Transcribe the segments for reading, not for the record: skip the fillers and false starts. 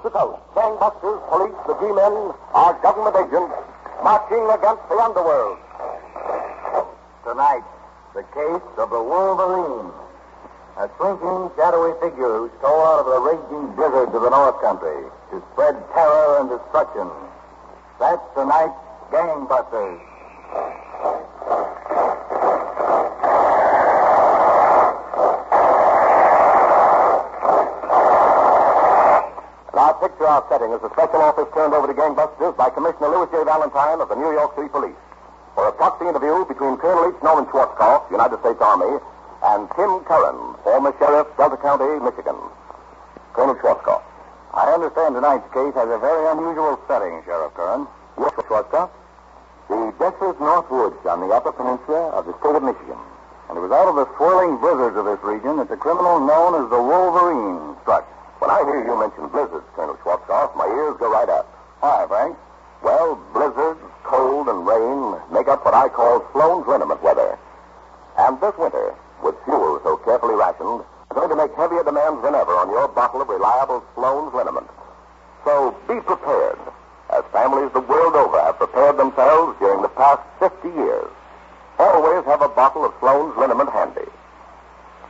to coast, gangbusters, police, the G-men are government agents marching against the underworld. Tonight, the case of the Wolverine. A shrinking, shadowy figure who stole out of the raging blizzards of the North Country to spread terror and destruction. That's tonight's Gangbusters. Our picture, our setting is a special office turned over to gangbusters by Commissioner Louis J. Valentine of the New York City Police for a proxy interview between Colonel H. Norman Schwarzkopf, United States Army, and Tim Curran, former sheriff, Delta County, Michigan. Colonel Schwarzkopf. I understand tonight's case has a very unusual setting, Sheriff Curran. Yes, Schwarzkopf. The desolate North Woods on the Upper Peninsula of the state of Michigan. And it was out of the swirling blizzards of this region that the criminal known as the Wolverine struck. When I hear you mention blizzards, Colonel Schwarzkopf, my ears go right up. Why, Frank? Well, blizzards, cold, and rain make up what I call Sloan's liniment weather. And this winter, with fuel so carefully rationed, is going to make heavier demands than ever on your bottle of reliable Sloan's liniment. So be prepared, as families the world over have prepared themselves during the past 50 years. Always have a bottle of Sloan's liniment handy.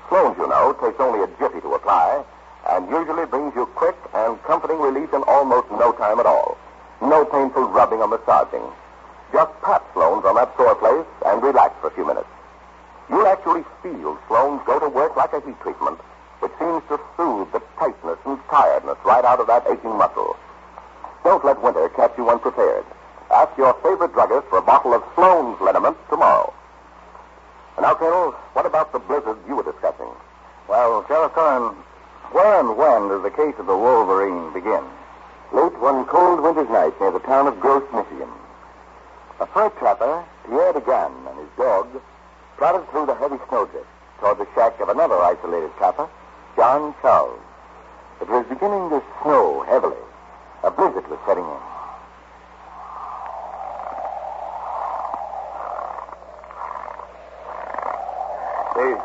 Sloan's, you know, takes only a jiffy to apply, and usually brings you quick and comforting relief in almost no time at all. No painful rubbing or massaging. Just pat Sloan's on that sore place and relax for a few minutes. You'll actually feel Sloan's go to work like a heat treatment, which seems to soothe the tightness and tiredness right out of that aching muscle. Don't let winter catch you unprepared. Ask your favorite druggist for a bottle of Sloan's liniment tomorrow. And now, Colonel, what about the blizzard you were discussing? Well, Sheriff Curran, where and when does the case of the Wolverine begin? Late one cold winter's night near the town of Gross, Michigan. A fur trapper, Pierre DeGan, and his dog trotted through the heavy snowdrift toward the shack of another isolated trapper, John Charles. It was beginning to snow heavily. A blizzard was setting in. Hey,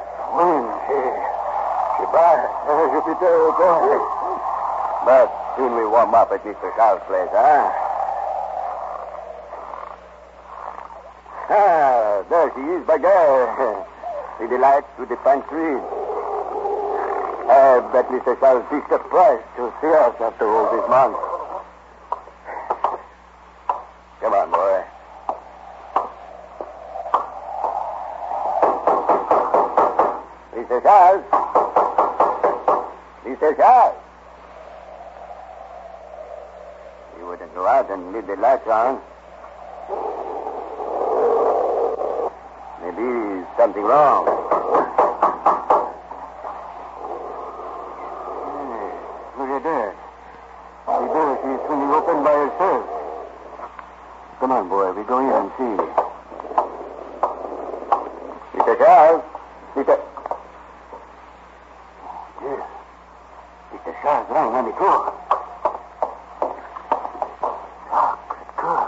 Jupiter, But soon we warm up at Mr. Charles' place, huh? Ah, there she is, Bagar. The delight to the pantry. I bet Mr. Charles is surprised to see us after all this month. Come on, boy. Mr. Charles. Mr. Charles. You wouldn't go out and leave the lights on. Maybe something wrong. Hey, look at that. The door is swinging open by herself. Come on, boy. We go in and see. Mr. Charles. Mr. Yes. Mr. Charles lying on the floor. Good.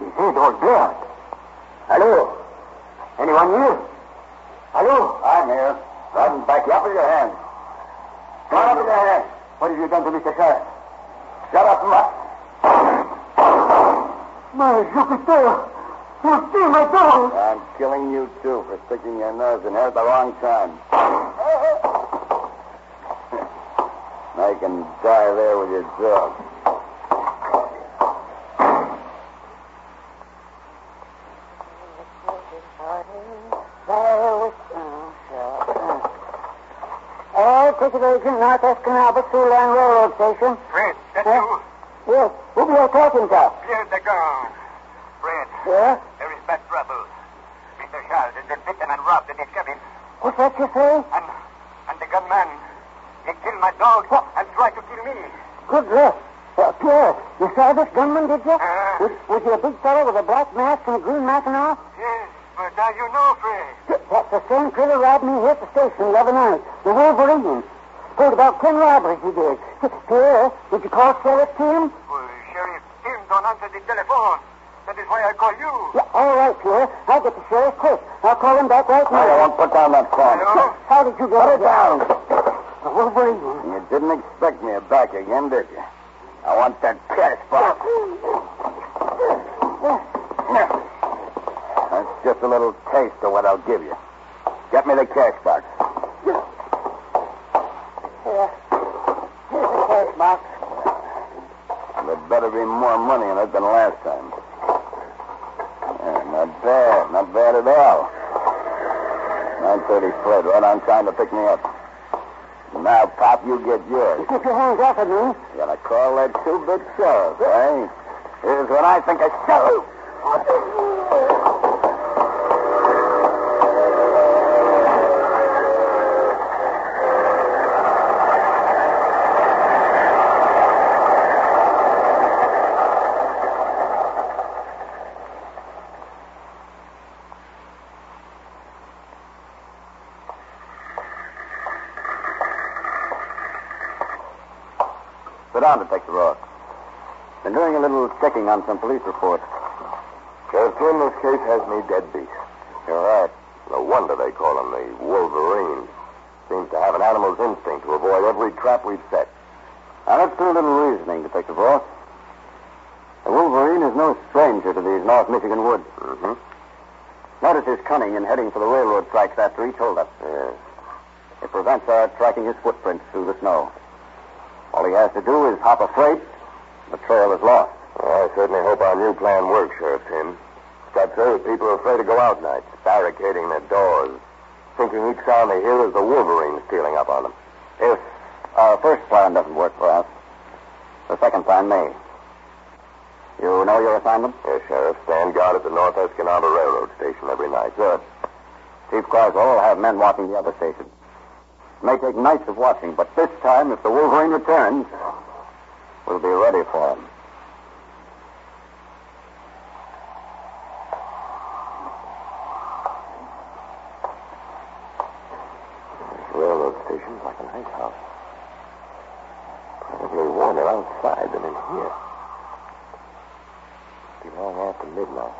His head all blood. Hello? Anyone here? Hello? I'm here. Run back up with your hands. Come on up with your hands. What have you done to Mr. Charles? Shut up, My Jupiter! You steal my dog! I'm killing you, too, for sticking your nose in here at the wrong time. I can die there with your dog. Ticket agent, Northwest Canal, Through Line Railroad Station. Fred, that's you? Yes. Who be you talking to? Pierre DeGan. Fred. Yeah? There is bad trouble. Mr. Charles has been beaten and robbed in his cabin. What's that you say? And the gunman, he killed my dog and tried to kill me. Good luck. Pierre, you saw this gunman, did you? Was he a big fellow with a black mask and a green mackinaw? Yes, but now you know, Fred. That's the same critter robbed me here at the station the other night. The Wolverine. Told about 10 robberies he did. Pierre, did you call Sheriff Tim? Well, Sheriff Tim don't answer the telephone. That is why I call you. Yeah, all right, Pierre. I'll get the sheriff quick. I'll call him back right now. I won't put down that phone. Hello? How did you get it? Put it down. The Wolverine. You didn't expect me back again, did you? I want that cash box. That's just a little taste of what I'll give you. Get me the cash box. Here. Here's the cash box. There better be more money in it than last time. Yeah, not bad. Not bad at all. 9:30 Fred, right on time to pick me up. Now, Pop, you get yours. Keep your hands off of me. You're gonna call that two-bit sheriff, eh? Here's what I think of sheriff. Sit down, Detective Ross. Been doing a little checking on some police reports. Sheriff Jim, this case has me dead beat. You're right. No wonder they call him the Wolverine. Seems to have an animal's instinct to avoid every trap we've set. Now, let's do a little reasoning, Detective Ross. The Wolverine is no stranger to these North Michigan woods. Mm-hmm. Notice his cunning in heading for the railroad tracks after each holdup. Yes. It prevents our tracking his footprints through the snow. All he has to do is hop a freight. The trail is lost. Well, I certainly hope our new plan works, Sheriff Tim. Scott says people are afraid to go out nights, barricading their doors, thinking each sound they hear is the Wolverine stealing up on them. If our first plan doesn't work for us, the second plan may. You know your assignment? Yes, Sheriff. Stand guard at the North Escanaba Railroad Station every night. Good. Chief Carswell will have men watching the other stations. It may take nights of watching, but this time, if the Wolverine returns, we'll be ready for him. This railroad station's like an ice house. Probably warmer outside than in here. Be long after midnight.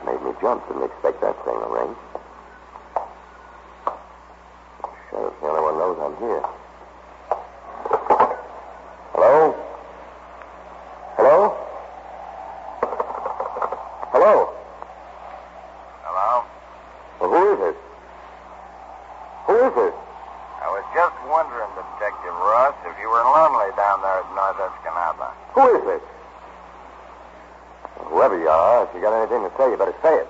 Made me jump. Didn't expect that thing to ring. Sheriff's the only one knows I'm here. Hello? Hello? Hello? Hello? Well, who is it? Who is it? I was just wondering, Detective Ross, if you were lonely down there at North Escanaba. Who is it? Well, whoever you are, if you got anything to say, you better say it.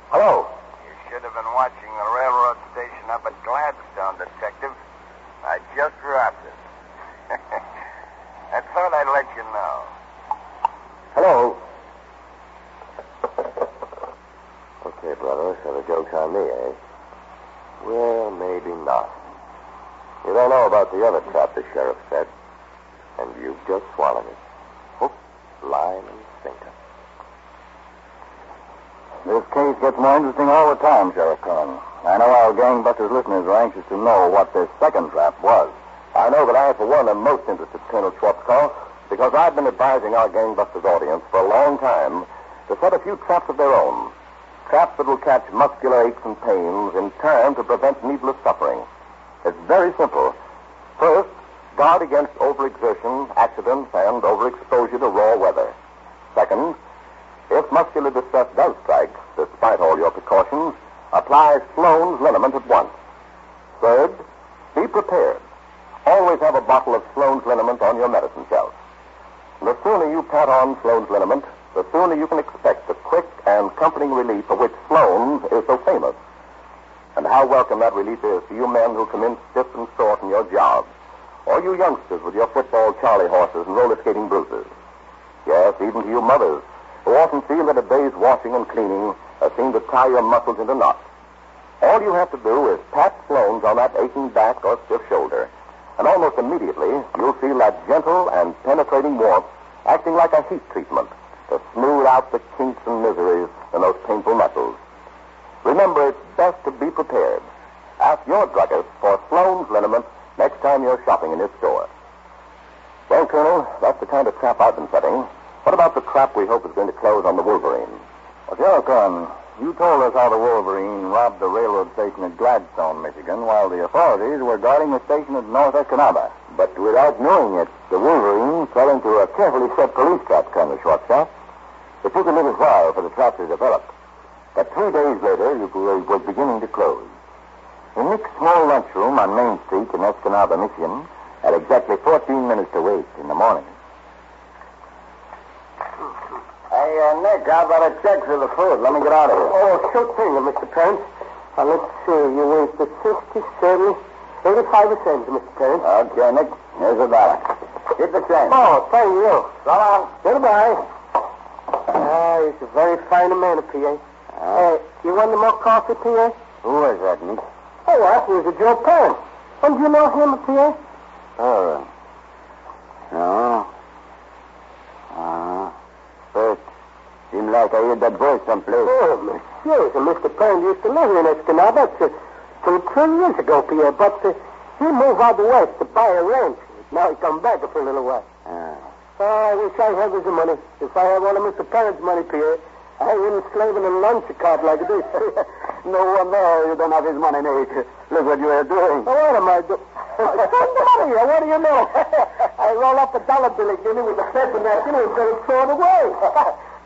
Hello? You should have been watching the railroad station up at Gladstone, Detective. I just dropped it. I thought I'd let you know. Hello? Okay, brother, so the joke's on me, eh? Well, maybe not. You don't know about the other trap the sheriff set, and you've just swallowed it. Hook, line, and sinker. This case gets more interesting all the time, Sheriff Cohen. I know our gangbusters listeners are anxious to know what this second trap was. I know that I, for one, am most interested, Colonel Schwarzkopf, because I've been advising our gangbusters audience for a long time to set a few traps of their own. Traps that will catch muscular aches and pains in time to prevent needless suffering. It's very simple. First, guard against overexertion, accidents, and overexposure to raw weather. Second, if muscular distress does strike, despite all your precautions, apply Sloan's liniment at once. Third, be prepared. Always have a bottle of Sloan's liniment on your medicine shelf. The sooner you pat on Sloan's liniment, the sooner you can expect the quick and comforting relief for which Sloan's is so famous. And how welcome that relief is to you men who come in stiff and short in your jobs, or you youngsters with your football Charlie horses and roller skating bruises. Yes, even to you mothers, who often feel that a day's washing and cleaning has seemed to tie your muscles into knots. All you have to do is pat Sloan's on that aching back or stiff shoulder, and almost immediately you'll feel that gentle and penetrating warmth acting like a heat treatment to smooth out the kinks and miseries in those painful muscles. Remember, it's best to be prepared. Ask your druggist for Sloan's liniment next time you're shopping in his store. Well, Colonel, that's the kind of trap I've been setting. What about the trap we hope is going to close on the Wolverine? Well, Sheriff, you told us how the Wolverine robbed the railroad station at Gladstone, Michigan, while the authorities were guarding the station at North Escanaba. But without knowing it, the Wolverine fell into a carefully set police trap, Colonel Shortstaff. It took a little while for the trap to develop. But 3 days later, it was beginning to close. In Nick's small lunchroom on Main Street in Escanaba, Michigan, at exactly 14 minutes to 8 in the morning. Hey, Nick, how about a check for the food? Let me get out of here. Oh, sure thing, Mr. Parent. Let's see. You wasted 60, 70, 85 cents, Mr. Parent. Okay, Nick. Here's $1. Keep the change. Oh, thank you. So long. Goodbye. He's a very fine man, P.A. You want any more coffee, P.A.? Who is that, Nick? Oh, what? He was a Joe Parent. Don't you know him, P.A.? Oh. No. First, seemed like I heard that voice someplace. Oh, monsieur, Mr. Parent used to live in Escanaba till 3 years ago, P.A., but he moved out west to buy a ranch. Now he come back for a little while. I wish I had his money. If I had one of Mr. Parent's money, P.A., I wouldn't slave in a lunch cart like this. No wonder you don't have his money, Nick. Look what you are doing. Oh, what am I doing? Send the money here. What do you know? I roll up a dollar bill again with a paper napkin and better throw it away.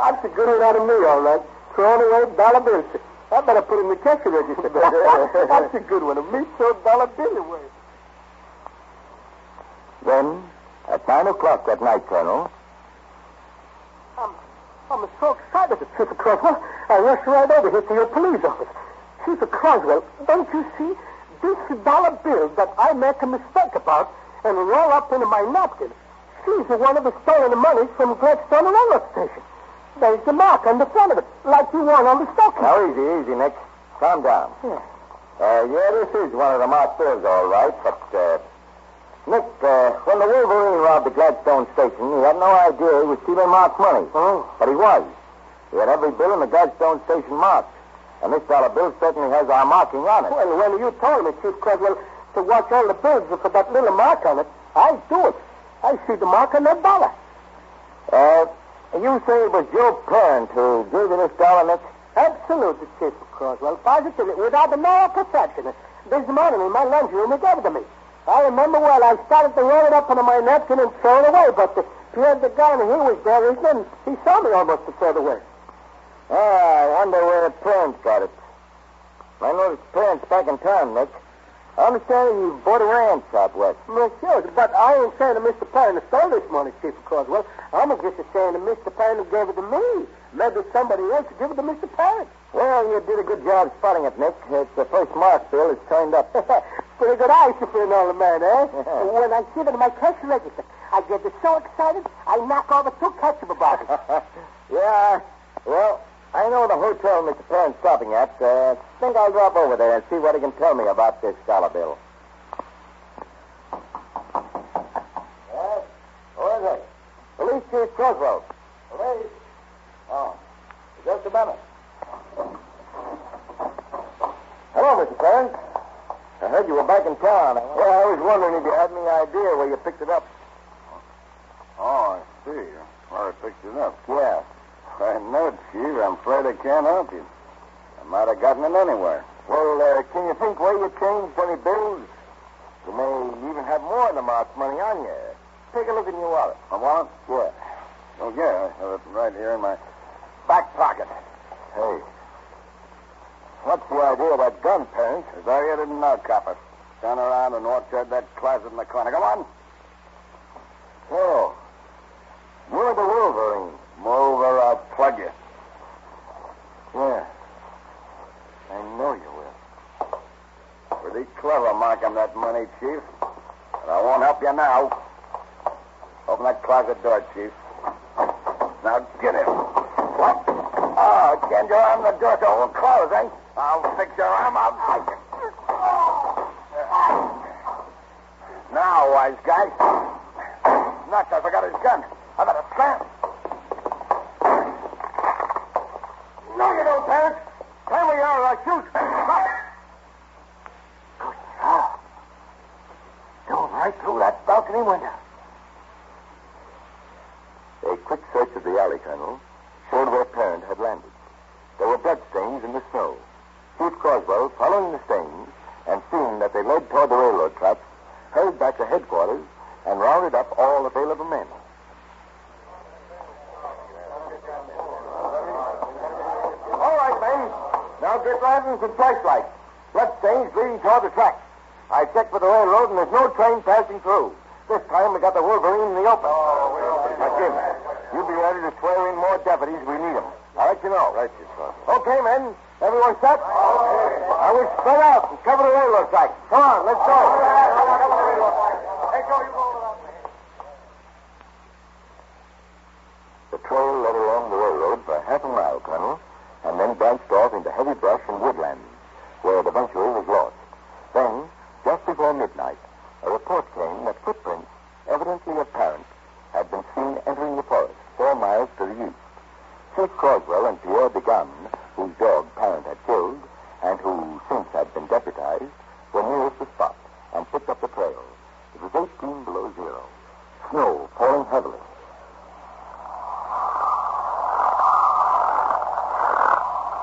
That's a good one out of me, all right. Throwing away dollar bills. I better put in the cash register. That's a good one. Me throw dollar bill away. Then, at 9 o'clock that night, Colonel... I'm so excited, Chief Croswell. I rushed right over here to your police office. Chief Croswell, don't you see? This dollar bill that I make a mistake about and roll up into my napkin, she's one of the stolen money from Gladstone Railroad Station. There's the mark on the front of it, like you want on the stocking. Now, easy, Nick. Calm down. Yeah. This is one of the marked bills, all right, but, Nick, when the Wolverine robbed the Gladstone station, he had no idea he was stealing Mark's money. Oh. But he was. He had every bill in the Gladstone station marked. And this dollar bill certainly has our marking on it. Well, when you told me, Chief Croswell, to watch all the bills for that little mark on it, I do it. I see the mark on that dollar. You say it was your parent who gave you this dollar, Nick? Absolutely, Chief Croswell. Positively, without no perception. This morning in my lunchroom, he gave it to me. I remember well, I started to roll it up into my napkin and throw it away, but Pierre the guy, he was there, and he saw me almost to throw it away. I wonder where the parents got it. I noticed parents back in town, Nick. I understand you bought a ranch out west. Monsieur, but I ain't saying that Mr. Parent stole this money, Chief Croswell. I'm just saying that Mr. Parent gave it to me. Maybe somebody else gave it to Mr. Parent. Well, you did a good job spotting it, Nick. It's the first mark bill that's turned up. Pretty good eyes for an old man, eh? When I see it in my cash register, I get so excited, I knock over 2 ketchup bottles. Yeah, well, I know the hotel Mr. Parent's stopping at. Think I'll drop over there and see what he can tell me about this dollar bill. Yes? Who is it? Police Chief Croswell. Police? Oh, just a minute. Hello, Mr. Parent. I heard you were back in town. I was wondering if you had any idea where you picked it up. Oh, I see. Where I picked it up. Yeah. I know, Chief. I'm afraid I can't help you. I might have gotten it anywhere. Well, can you think where you changed any bills? You may even have more than the marked money on you. Take a look in your wallet. My wallet? Yeah. Oh, yeah. I have it right here in my back pocket. Hey. What's the idea of that gun, Parent? As I didn't know, copper. Turn around and watch out that closet in the corner. Come on. Oh. You're the Wolverine. Move or I'll plug you. Yeah. I know you will. Pretty clever marking that money, Chief. But I won't help you now. Open that closet door, Chief. Now get in. What? Oh, can't your arm the door so it won't close, eh? I'll fix your arm. I'll break it. Now, wise guy. Nuts, I forgot his gun. I better slam. No, you don't, Parent. Tell me or I'll shoot. Stop. Good job. Going right through that balcony window. A quick search of the alley, Colonel, showed where Parent had landed. following the stains and seeing that they led toward the railroad tracks, hurried back to headquarters and rounded up all available men. All right, men. Now get lanterns and flashlights. Bloodstains leading toward the tracks. I checked for the railroad, and there's no train passing through. This time we got the Wolverine in the open. Now, Jim, you be ready to swear in more deputies. We need them. I'll let you know. Right, you, sir. Okay, men. Everyone set? Now we spread out and cover the railroad tracks. Come on, let's go. The trail led along the railroad for half a mile, Colonel, and then branched off into heavy brush and woodland, where it eventually was lost. Then, just before midnight, a report came that footprints, evidently of Parent, had been seen entering the forest 4 miles to the east. Chief Croswell and Pierre Degan, whose dog Parent had killed, and who since had been deputized, were nearest the spot and picked up the trail. It was 18 below zero. Snow falling heavily.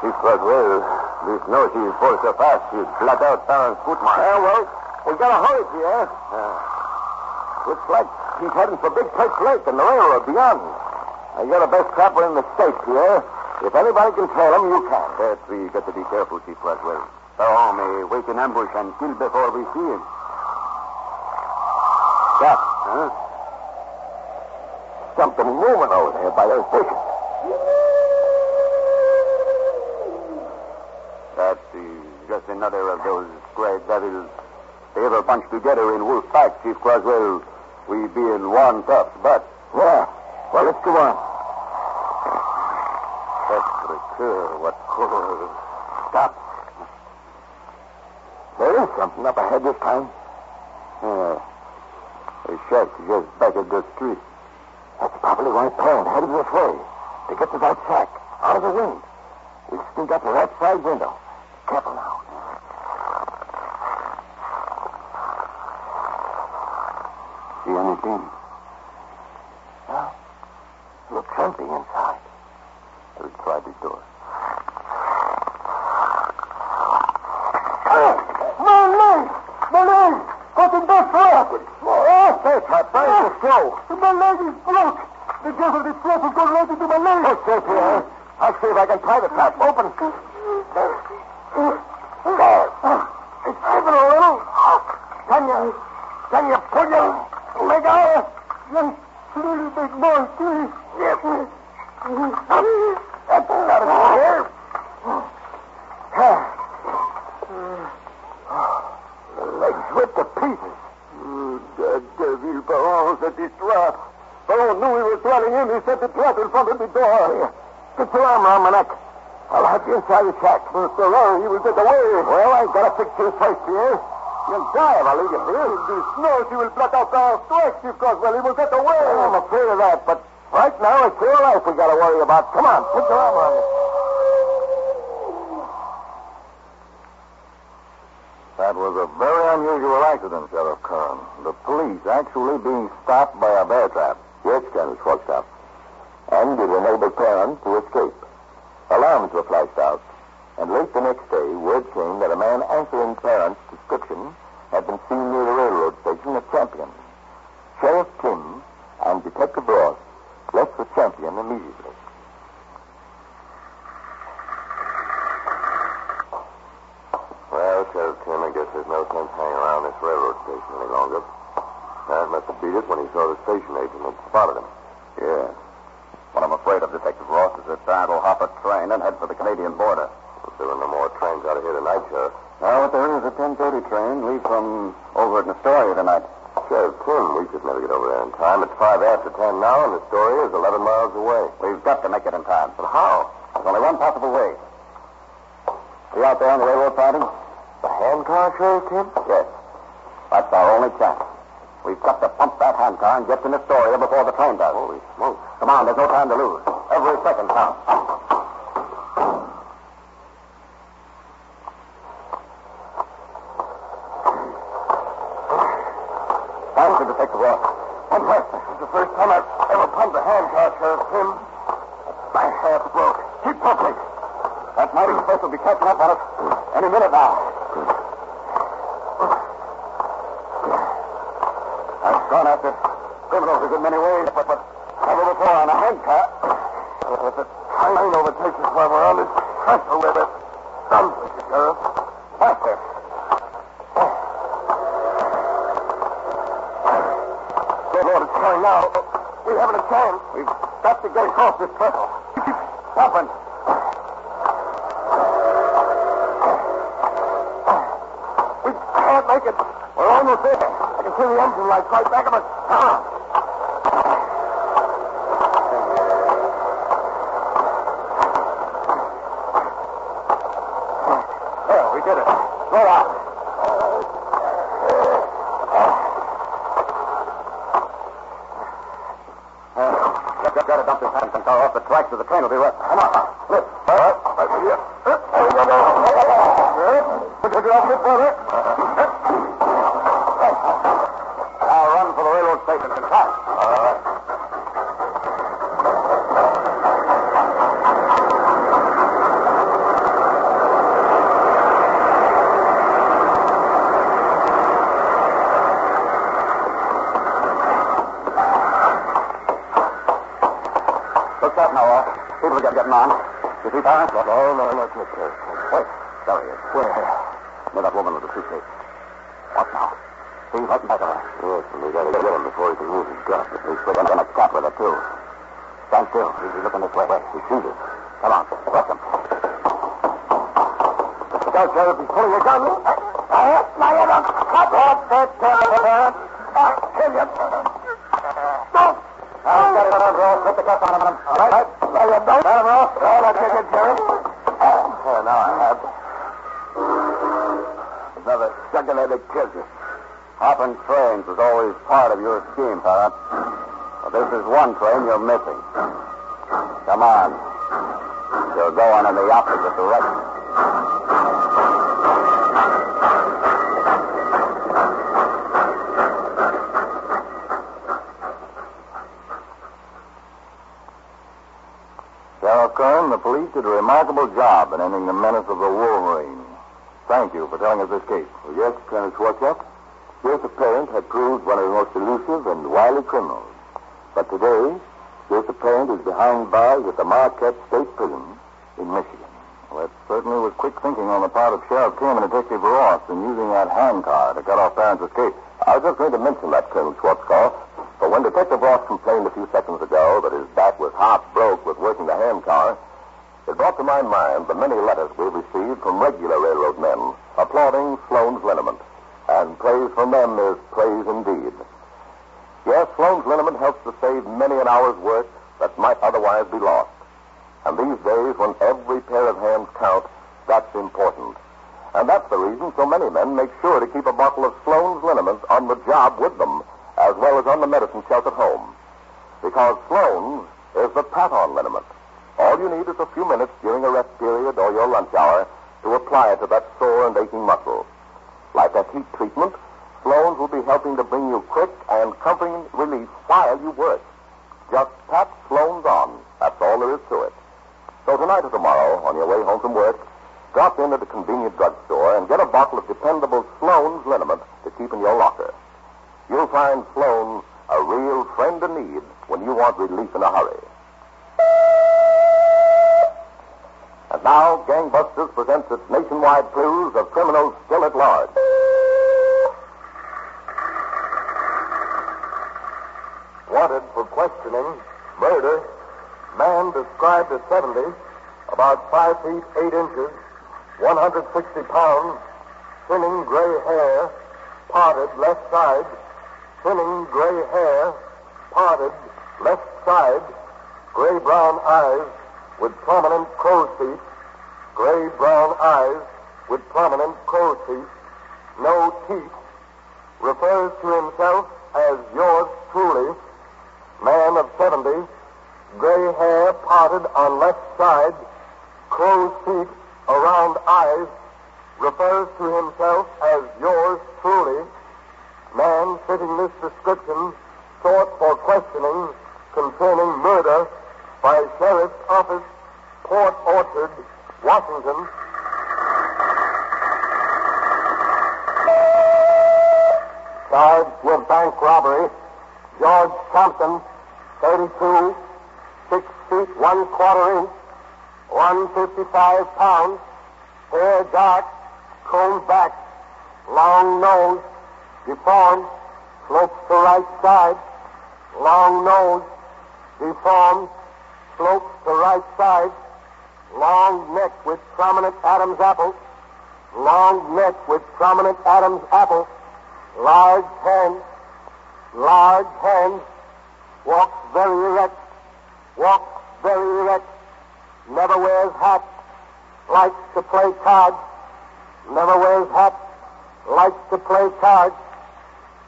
Chief Croswell, this snow she's falling so fast, she'd flat out Parent's foot mark. Well, we gotta hurry, Pierre. Looks like he's heading for Big Perch Lake and the railroad beyond. You're the best trapper in the state, Pierre. If anybody can trail him, you can. But we got to be careful, Chief Croswell. So may wait in ambush and kill before we see him. Stop. Huh? Something moving over there by those bushes. That's just another of those gray devils. They ever bunched together in wolf pack, Chief Croswell. We be in one tough spot. Yeah. Well, let's go on. What color? Stop. There is something up ahead this time. Yeah. A shack just back of the street. That's probably why Parent headed this way. To get to that shack, out of the wind. We sneak up to that side window. Careful now. See anything? No. Looks empty inside. Let's try this door. My leg! Got in that trap! Oh, stay tight. Brace the slow. My leg is broke! The gas of this trap has gone right into my leg! Oh, stay here. I'll see if I can tie the trap. Open. It's giving a little. Can you pull your leg out? Yes, little big boy, please. Yes. That's not a good here. The legs ripped to pieces. The devil belongs at this trap. Baron knew we were trailing him. He set the trap in front of the door. Get your arm around my neck. I'll have you inside the shack. Mr. Larry, he will get away. Well, I've got to fix you first, Pierre. You'll die if I leave you here. In the snow, she will blot out our strikes, Chief Croswell. He will get away. I'm afraid of that, but right now it's your life we got to worry about. Come on, put your arm around me. That was a very unusual accident, Sheriff Kern. The police actually being stopped by a bear trap. Yes, Colonel Schwarzkopf. And it enabled Parent to escape. Alarms were flashed out, and late the next day, word came that a man answering Parent's description had been seen near the railroad station at Champion. Sheriff Kim and Detective Ross left for Champion immediately. Well, Sheriff Tim, I guess there's no sense hanging around this railroad station any longer. That must have beat it when he saw the station agent had spotted him. Yeah. What I'm afraid of, Detective Ross, is that Parent will hop a train and head for the Canadian border. If there are no more trains out of here tonight, Sheriff. Now, what there is a 10:30 train leave from over at Astoria tonight. Sheriff Tim, we should never get over there in time. It's 5 after 10 now, and Astoria is 11 miles away. We've got to make it in time. But how? There's only one possible way. See out there on the railroad siding? The handcar, Sheriff Tim? Yes. That's our only chance. We've got to pump that handcar and get to Astoria before the train does. Holy smoke. Come on, there's no time to lose. Every second counts. Faster, Detective Ross. Pump faster. This is the first time I've ever pumped a handcar, Sheriff Tim. My half broke. Keep pumping. That mighty express will be catching up on us any minute now. I've gone after criminals a good many ways, but never before on a handcar. If the train overtakes us while we're on this trestle, with it. Some, Sheriff. Faster. Good Lord, it's going now. We haven't a chance. We've got to get across this trestle. Keep stopping. We can't make it. We're almost there. I can see the engine lights right back of us. Come on. There, we did it. Go out. Got to dump this Hanson car off the tracks or the train will be wrecked. Come on. Lift. All right. Right with you. Put it off a bit further. Now run for the railroad station and fast. All right. What's that now, Ross? People are getting on. You see, Parent? No, not me, sir. Wait. There he is. Where? Near that woman with the suitcase. What now? See, right in back of her. Yes, and we gotta get him before he can use his gun. He's going to cap with her, too. Stand still. He's looking this way. He sees us. Come on. Rush him. Go, Sheriff. He's pulling a gun. Now you don't cut off that Parent. I'll kill you. Don't. I'll get it on, Ross. Put the cuff on him. All right. Now you don't. Let him, Ross. All right, take it, Sheriff. Now I have. Another second-headed kill. Hopping trains was always part of your scheme, Parrot. But this is one train you're missing. Come on. You're going in the opposite direction. Sheriff Kern, the police did a remarkable job in ending the menace of the Wolverine. Thank you for telling us this case. Well, yes, Colonel Schwarzkopf. Joseph Parent had proved one of the most elusive and wily criminals. But today, Joseph Parent is behind bars at the Marquette State Prison in Michigan. Well, that certainly was quick thinking on the part of Sheriff Kim and Detective Ross in using that handcar to cut off Parent's escape. I was just going to mention that, Colonel Schwarzkopf. But when Detective Ross complained a few seconds ago that his back was half broke with working the handcar, it brought to my mind the many letters we've received from regular railroad men applauding Sloan's liniment. And praise from them is praise indeed. Yes, Sloan's liniment helps to save many an hour's work that might otherwise be lost. And these days, when every pair of hands count, that's important. And that's the reason so many men make sure to keep a bottle of Sloan's liniment on the job with them, as well as on the medicine shelf at home. Because Sloan's is the pat-on liniment. All you need is a few minutes during a rest period or your lunch hour to apply it to that sore and aching muscle. Like a heat treatment, Sloan's will be helping to bring you quick and comforting relief while you work. Just pat Sloan's on. That's all there is to it. So tonight or tomorrow, on your way home from work, drop in at a convenient drugstore and get a bottle of dependable Sloan's liniment to keep in your locker. You'll find Sloan's a real friend in need when you want relief in a hurry. And now, Gangbusters presents its nationwide clues of criminals still at large. Wanted for questioning, murder, man described as 70, about 5 feet 8 inches, 160 pounds, thinning gray hair, parted left side, thinning gray hair, parted left side, gray-brown eyes with prominent crow's feet, gray-brown eyes with prominent crow's feet, no teeth, refers to himself as yours truly, man of 70, gray hair parted on left side, crow's feet around eyes, refers to himself as yours truly, man fitting this description, sought for questioning concerning murder by Sheriff's Office, Port Orchard, Washington. Charged with bank robbery, George Thompson, 32, 6 feet 1/4 inch, 155 pounds, hair dark, combed back, long nose, deformed, slopes to right side, long nose, deformed, slopes to right side, long neck with prominent Adam's apple, long neck with prominent Adam's apple, large hands, walks very erect, never wears hat, likes to play cards,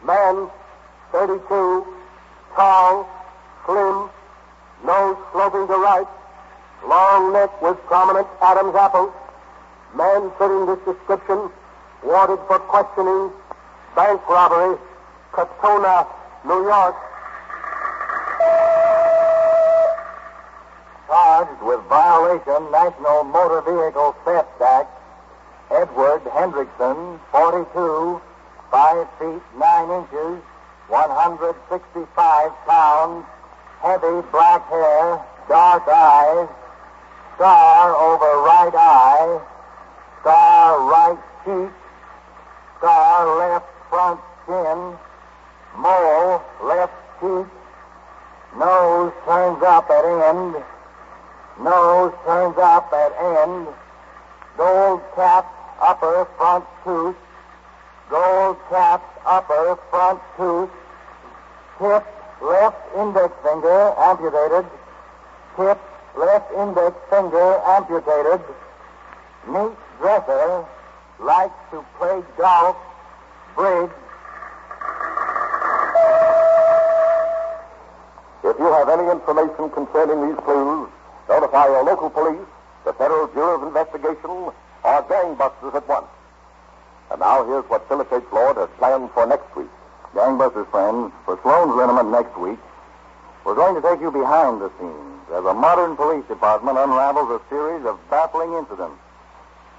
man, 32, tall, slim, nose sloping to right, long neck with prominent Adam's apple, man fitting this description, wanted for questioning, bank robbery, Katona, New York. Charged with violation National Motor Vehicle Theft Act, Edward Hendrickson, 42, 5 feet 9 inches, 165 pounds, heavy black hair, dark eyes, scar over right eye, scar right cheek, scar left front chin, mole left cheek, nose turns up at end, gold cap upper front tooth, tip left index finger amputated, neat dresser, likes to play golf, bridge. If you have any information concerning these clues, notify your local police, the Federal Bureau of Investigation, or gangbusters at once. And now here's what Philip H. Lord has planned for next week. Gangbusters, friends, for Sloan's Liniment next week, we're going to take you behind the scenes as a modern police department unravels a series of baffling incidents.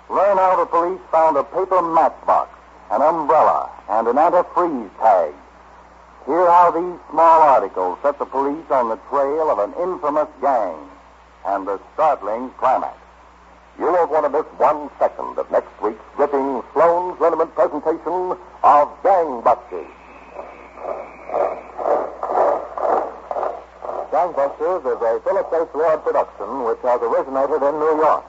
Learn how the police found a paper matchbox, an umbrella, and an antifreeze tag. Hear how these small articles set the police on the trail of an infamous gang, and the startling climax. You won't want to miss 1 second of next week's gripping Sloan's Liniment presentation of Gangbusters. Gangbusters is a Philip H. Lord production which has originated in New York.